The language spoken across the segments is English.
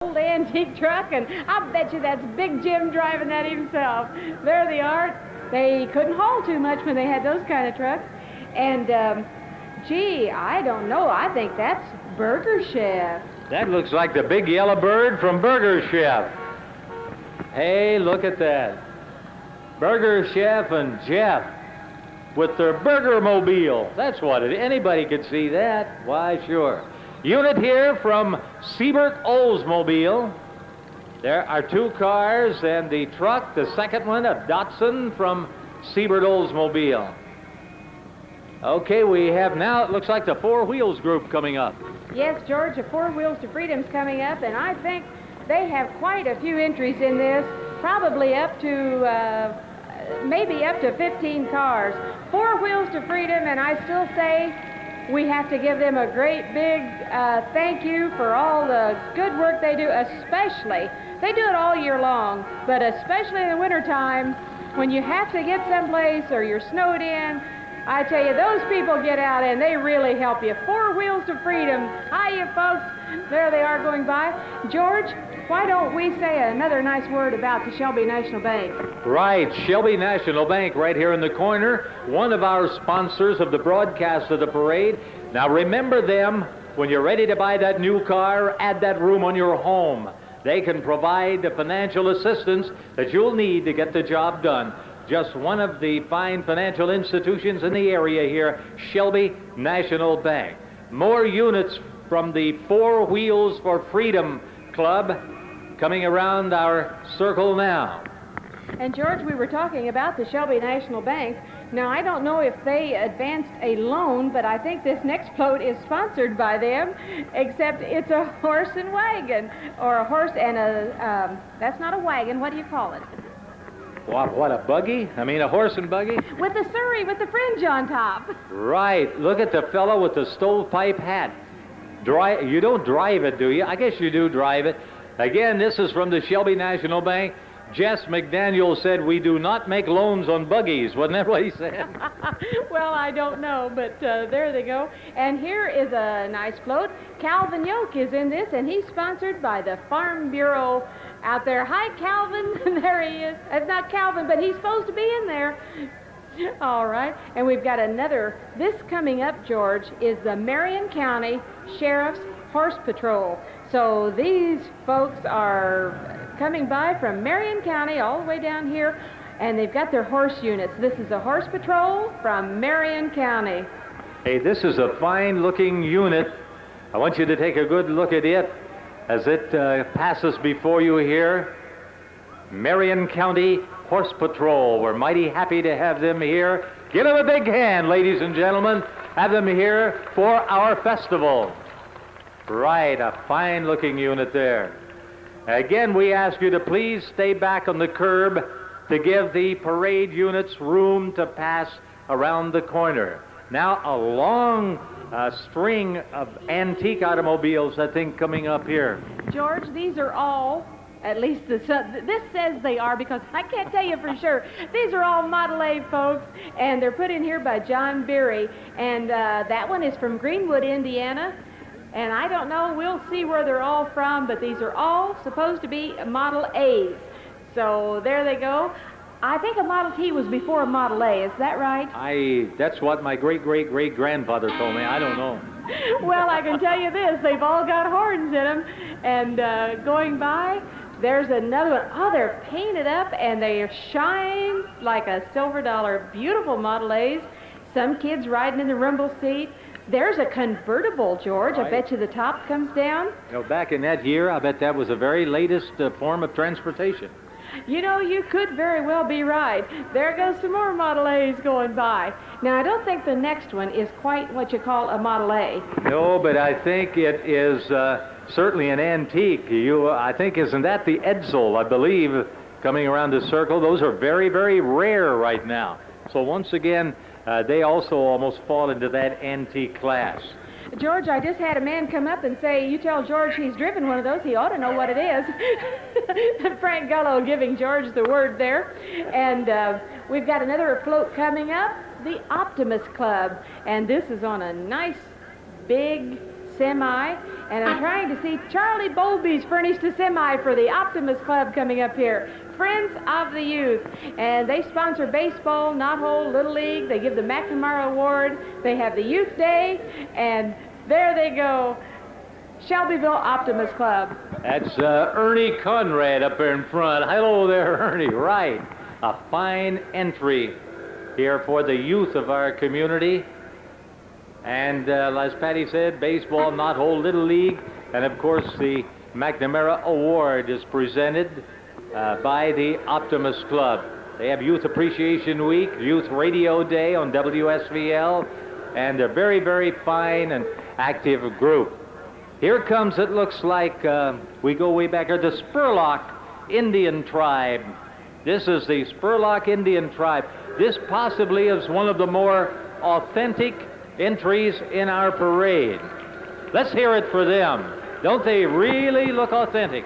old antique truck, and I'll bet you that's Big Jim driving that himself. There they are. They couldn't haul too much when they had those kind of trucks. And, gee, I don't know. I think that's Burger Chef. That looks like the big yellow bird from Burger Chef. Hey, look at that. Burger Chef and Jeff with their Burger Mobile. That's what it is. Anybody could see that. Why, sure. Unit here from Siebert Oldsmobile. There are two cars and the truck, the second one, a Datsun from Siebert Oldsmobile. Okay, we have now, it looks like the Four Wheels group coming up. Yes, George, the Four Wheels to Freedom's coming up, and I think they have quite a few entries in this, probably up to, maybe up to 15 cars. Four Wheels to Freedom, and I still say we have to give them a great big thank you for all the good work they do, especially, they do it all year long, but especially in the wintertime when you have to get someplace or you're snowed in. I tell you, those people get out and they really help you. Four Wheels to Freedom. Hiya, folks. There they are going by. George, why don't we say another nice word about the Shelby National Bank? Right, Shelby National Bank right here in the corner, one of our sponsors of the broadcast of the parade. Now remember them when you're ready to buy that new car, add that room on your home. They can provide the financial assistance that you'll need to get the job done. Just one of the fine financial institutions in the area here, Shelby National Bank. More units from the Four Wheels for Freedom Club coming around our circle now. And George, we were talking about the Shelby National Bank. Now, I don't know if they advanced a loan, but I think this next float is sponsored by them, except it's a horse and wagon, or a horse and a, that's not a wagon, what do you call it? What, a buggy? I mean, a horse and buggy? With the surrey, with the fringe on top. Right. Look at the fellow with the stovepipe hat. You don't drive it, do you? I guess you do drive it. Again, this is from the Shelby National Bank. Jess McDaniel said we do not make loans on buggies. Wasn't that what he said? Well, I don't know, but there they go. And here is a nice float. Calvin Yoke is in this, and he's sponsored by the Farm Bureau out there. Hi, Calvin. There he is. It's not Calvin, but he's supposed to be in there. All right. And we've got another. This coming up, George, is the Marion County Sheriff's Horse Patrol. So these folks are coming by from Marion County all the way down here, and they've got their horse units. This is a horse patrol from Marion County. Hey, this is a fine-looking unit. I want you to take a good look at it as it passes before you here. Marion County Horse Patrol. We're mighty happy to have them here. Give them a big hand, ladies and gentlemen. Have them here for our festival. Right, a fine-looking unit there. Again, we ask you to please stay back on the curb to give the parade units room to pass around the corner. Now, a long string of antique automobiles, I think, coming up here. George, these are all, at least this says they are, because I can't tell you for sure. These are all Model A folks, and they're put in here by John Berry. And that one is from Greenwood, Indiana. And I don't know, we'll see where they're all from, but these are all supposed to be Model A's. So there they go. I think a Model T was before a Model A, is that right? That's what my great-great-great-grandfather told me. I don't know. Well, I can tell you this, they've all got horns in them. And going by, there's another one. Oh, they're painted up and they shine like a silver dollar. Beautiful Model A's. Some kids riding in the rumble seat. There's a convertible, George. Right. I bet you the top comes down. You know, back in that year, I bet that was the very latest form of transportation. You know, you could very well be right. There goes some more Model A's going by. Now, I don't think the next one is quite what you call a Model A. No, but I think it is certainly an antique. I think, isn't that the Edsel, I believe, coming around the circle? Those are very, very rare right now. So once again, they also almost fall into that antique class. George, I just had a man come up and say, you tell George he's driven one of those, he ought to know what it is. Frank Gullo giving George the word there. And we've got another float coming up, the Optimist Club. And this is on a nice, big semi, and I'm trying to see Charlie Bowlby's furnished a semi for the Optimist Club coming up here. Friends of the Youth, and they sponsor baseball, knothole, Little League. They give the McNamara Award. They have the Youth Day, and there they go, Shelbyville Optimist Club. That's Ernie Conrad up there in front. Hello there, Ernie. Right. A fine entry here for the youth of our community. And as Patty said, baseball, knothole, Little League, and of course the McNamara Award is presented by the Optimist Club. They have Youth Appreciation Week, Youth Radio Day on WSVL, and a very, very fine and active group. Here comes, it looks like, we go way back here, the Spurlock Indian tribe. This is the Spurlock Indian tribe. This possibly is one of the more authentic entries in our parade. Let's hear it for them. Don't they really look authentic?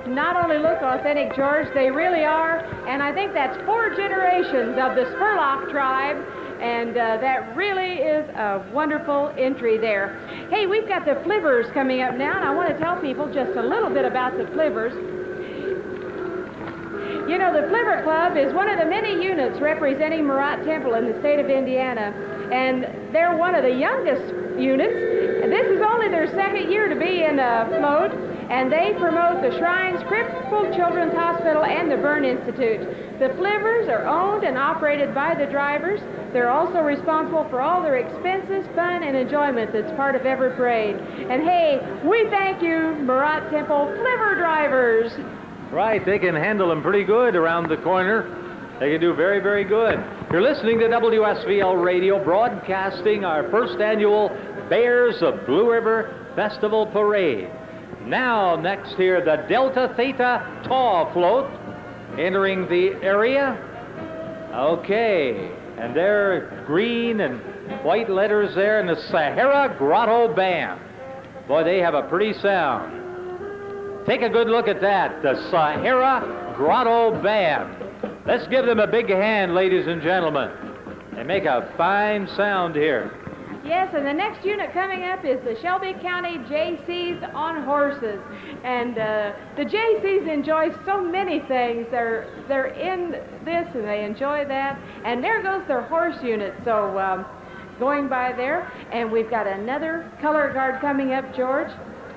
Not only look authentic, George, they really are, and I think that's 4 generations of the Spurlock tribe, and that really is a wonderful entry there. Hey, we've got the Flivvers coming up now, and I want to tell people just a little bit about the Flivvers. You know, the Flivver Club is one of the many units representing Murat Temple in the state of Indiana, and they're one of the youngest units. This is only their 2nd year to be in a float, and they promote the Shrines Crippled Children's Hospital and the Burn Institute. The Flivvers are owned and operated by the drivers. They're also responsible for all their expenses, fun, and enjoyment that's part of every parade. And hey, we thank you, Murat Temple Flivver drivers. Right, they can handle them pretty good around the corner. They can do very, very good. You're listening to WSVL Radio, broadcasting our 1st annual Bears of Blue River Festival Parade. Now, next here, the Delta Theta Tau float entering the area. Okay, and there, green and white letters there, and the Sahara Grotto Band. Boy, they have a pretty sound. Take a good look at that, the Sahara Grotto Band. Let's give them a big hand, ladies and gentlemen. They make a fine sound here. Yes, and the next unit coming up is the Shelby County Jaycees on horses. And the Jaycees enjoy so many things. They're in this and they enjoy that. And there goes their horse unit. So going by there. And we've got another color guard coming up, George.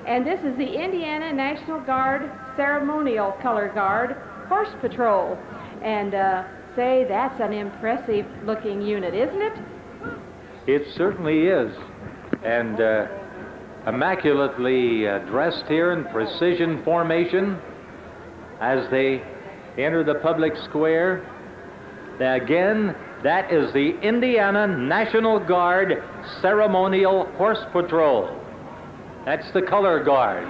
And this is the Indiana National Guard Ceremonial Color Guard Horse Patrol. And say, that's an impressive looking unit, isn't it? It certainly is. And immaculately dressed here in precision formation as they enter the public square. Again, that is the Indiana National Guard Ceremonial Horse Patrol. That's the color guard.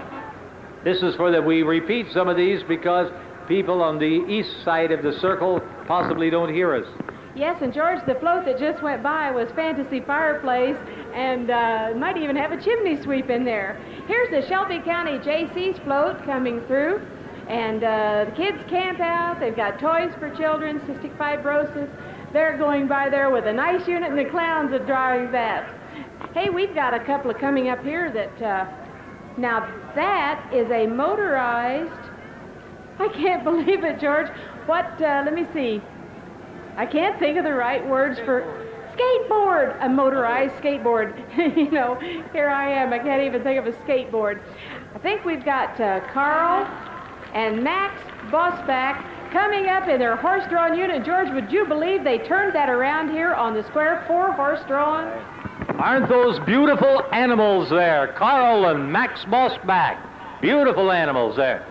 This is for that we repeat some of these because people on the east side of the circle possibly don't hear us. Yes, and George, the float that just went by was Fantasy Fireplace, and might even have a chimney sweep in there. Here's the Shelby County Jaycees float coming through, and the kids camp out. They've got toys for children, cystic fibrosis. They're going by there with a nice unit, and the clowns are driving that. Hey, we've got a couple of coming up here that, now that is a motorized, I can't believe it, George. What, let me see. I can't think of the right words for skateboard, a motorized skateboard. You know, here I am, I can't even think of a skateboard. I think we've got Carl and Max Bossback coming up in their horse-drawn unit. George, would you believe they turned that around here on the square, 4 horse-drawn? Aren't those beautiful animals there? Carl and Max Bossback. Beautiful animals there.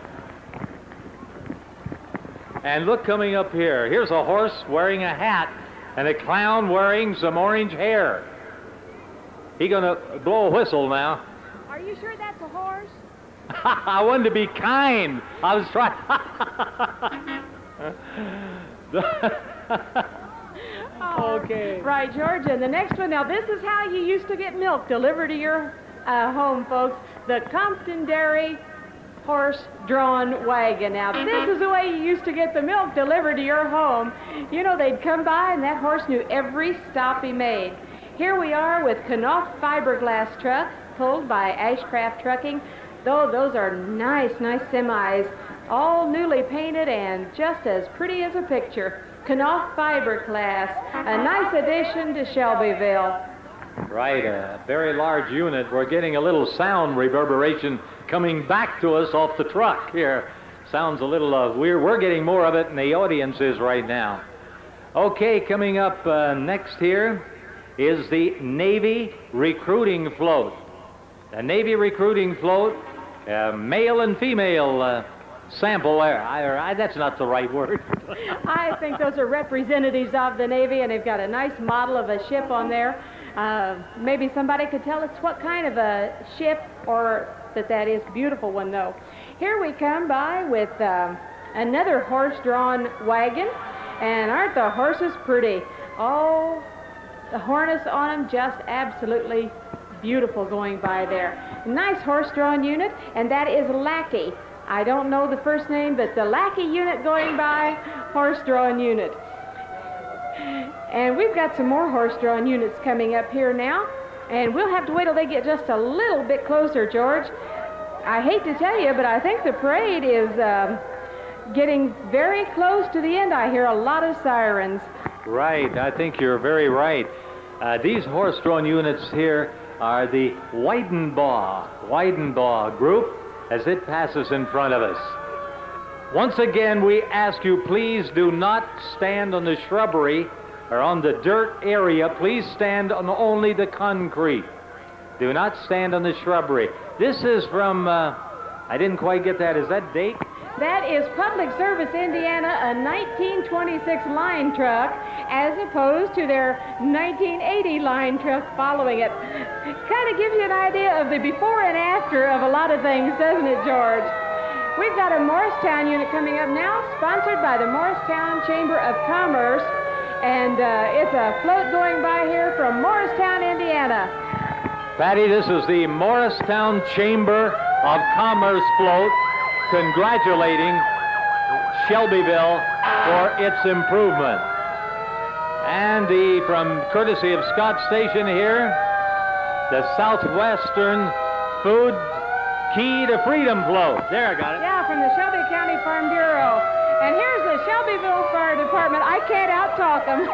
And look, coming up here, here's a horse wearing a hat and a clown wearing some orange hair. He's gonna blow a whistle now. Are you sure that's a horse? I wanted to be kind. I was trying. Okay. Right, George, and the next one, now this is how you used to get milk delivered to your home, folks. The Compton Dairy horse-drawn wagon. Now, this is the way you used to get the milk delivered to your home. You know, they'd come by, and that horse knew every stop he made. Here we are with Knauf fiberglass truck, pulled by Ashcraft Trucking. Though those are nice semis, all newly painted and just as pretty as a picture. Knopf fiberglass, a nice addition to Shelbyville. Right, a very large unit. We're getting a little sound reverberation coming back to us off the truck here. Sounds a little weird. We're getting more of it than the audience is right now. Okay, coming up next here is the Navy recruiting float. The Navy recruiting float, male and female sample. That's not the right word. I think those are representatives of the Navy, and they've got a nice model of a ship on there. Maybe somebody could tell us what kind of a ship or that is. Beautiful one, though. Here we come by with another horse-drawn wagon, and aren't the horses pretty? Oh, the harness on them just absolutely beautiful going by there. Nice horse-drawn unit, and that is Lackey. I don't know the first name, but the Lackey unit going by, horse-drawn unit. And we've got some more horse-drawn units coming up here now, and we'll have to wait till they get just a little bit closer, George. I hate to tell you, but I think the parade is getting very close to the end. I hear a lot of sirens. Right, I think you're very right. These horse-drawn units here are the Weidenbaugh group as it passes in front of us. Once again, we ask you, please do not stand on the shrubbery or on the dirt area. Please stand on only the concrete. Do not stand on the shrubbery. This is from, I didn't quite get that. Is that date? That is Public Service Indiana, a 1926 line truck, as opposed to their 1980 line truck following it. Kind of gives you an idea of the before and after of a lot of things, doesn't it, George? We've got a Morristown unit coming up now, sponsored by the Morristown Chamber of Commerce, and it's a float going by here from Morristown, Indiana. Patty, this is the Morristown Chamber of Commerce float, congratulating Shelbyville for its improvement. And from courtesy of Scott Station here, the Southwestern Food Key to Freedom float. There, I got it. Yeah, from the Shelby County Farm Bureau. And here's the Shelbyville Fire Department. I can't out-talk them.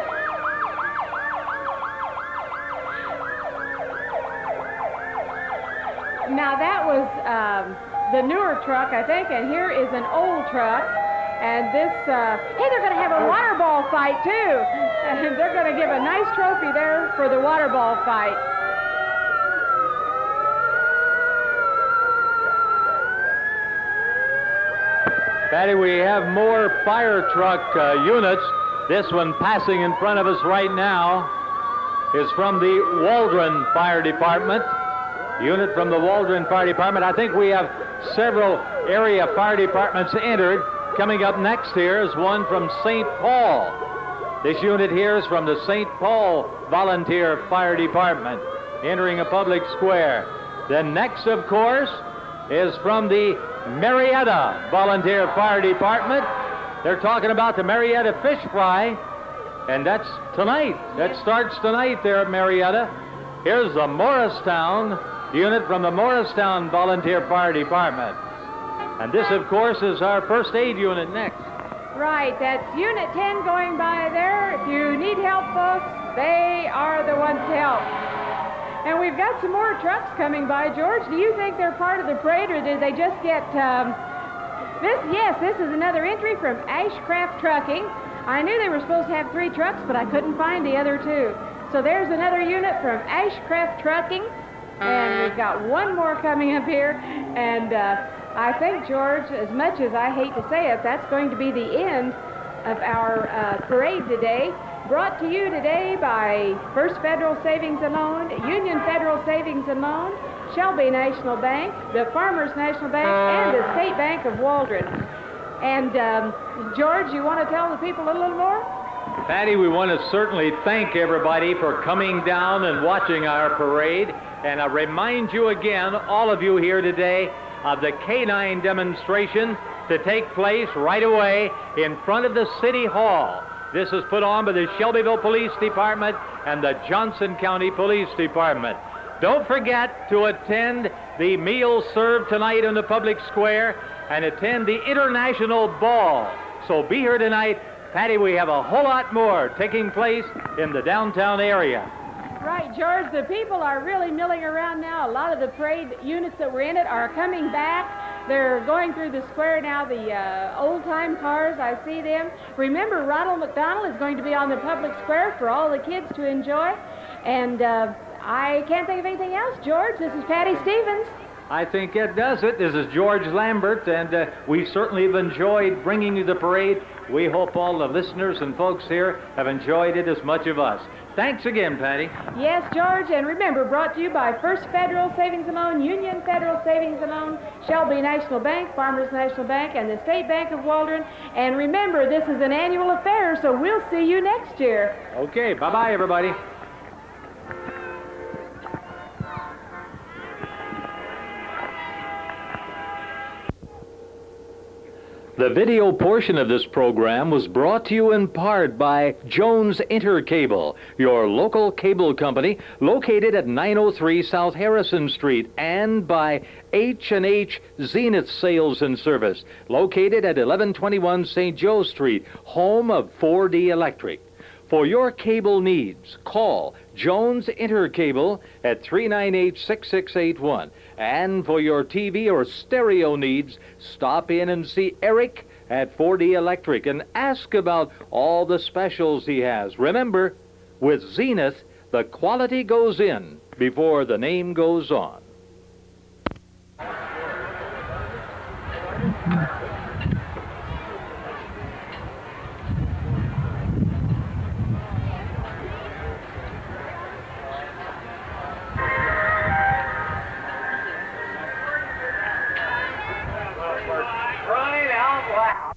Now, that was the newer truck, I think, and here is an old truck. And this, hey, they're going to have a water ball fight, too. And they're going to give a nice trophy there for the water ball fight. Patty, we have more fire truck units. This one passing in front of us right now is from the Waldron Fire Department. Unit from the Waldron Fire Department. I think we have several area fire departments entered. Coming up next here is one from St. Paul. This unit here is from the St. Paul Volunteer Fire Department, entering a public square. Then next, of course, is from the Marietta Volunteer Fire Department. They're talking about the Marietta Fish Fry, and that's tonight. That starts tonight there at Marietta. Here's the Morristown unit from the Morristown Volunteer Fire Department. And this, of course, is our first aid unit next. Right, that's Unit 10 going by there. If you need help, folks, they are the ones to help. And we've got some more trucks coming by. George, do you think they're part of the parade, or did they just get this? Yes, this is another entry from Ashcraft Trucking. I knew they were supposed to have 3 trucks, but I couldn't find the other 2. So there's another unit from Ashcraft Trucking. And we've got one more coming up here. And I think, George, as much as I hate to say it, that's going to be the end of our parade today. Brought to you today by First Federal Savings and Loan, Union Federal Savings and Loan, Shelby National Bank, the Farmers National Bank, and the State Bank of Waldron. And, George, you want to tell the people a little more? Patty, we want to certainly thank everybody for coming down and watching our parade. And I remind you again, all of you here today, of the K-9 demonstration to take place right away in front of the City Hall. This is put on by the Shelbyville Police Department and the Johnson County Police Department. Don't forget to attend the meal served tonight in the public square and attend the International Ball. So be here tonight. Patty, we have a whole lot more taking place in the downtown area. Right, George. The people are really milling around now. A lot of the parade units that were in it are coming back. They're going through the square now, the old-time cars. I see them. Remember, Ronald McDonald is going to be on the public square for all the kids to enjoy. And I can't think of anything else, George. This is Patty Stevens. I think it does it. This is George Lambert, and we certainly have enjoyed bringing you the parade. We hope all the listeners and folks here have enjoyed it as much of us. Thanks again, Patty. Yes, George, and remember, brought to you by First Federal Savings and Loan, Union Federal Savings and Loan, Shelby National Bank, Farmers National Bank, and the State Bank of Waldron. And remember, this is an annual affair, so we'll see you next year. Okay, bye-bye, everybody. The video portion of this program was brought to you in part by Jones Intercable, your local cable company located at 903 South Harrison Street, and by H&H Zenith Sales and Service, located at 1121 St. Joe Street, home of 4D Electric. For your cable needs, call Jones Intercable at 398-6681. And for your TV or stereo needs, stop in and see Eric at 4D Electric and ask about all the specials he has. Remember, with Zenith, the quality goes in before the name goes on. Crying out loud.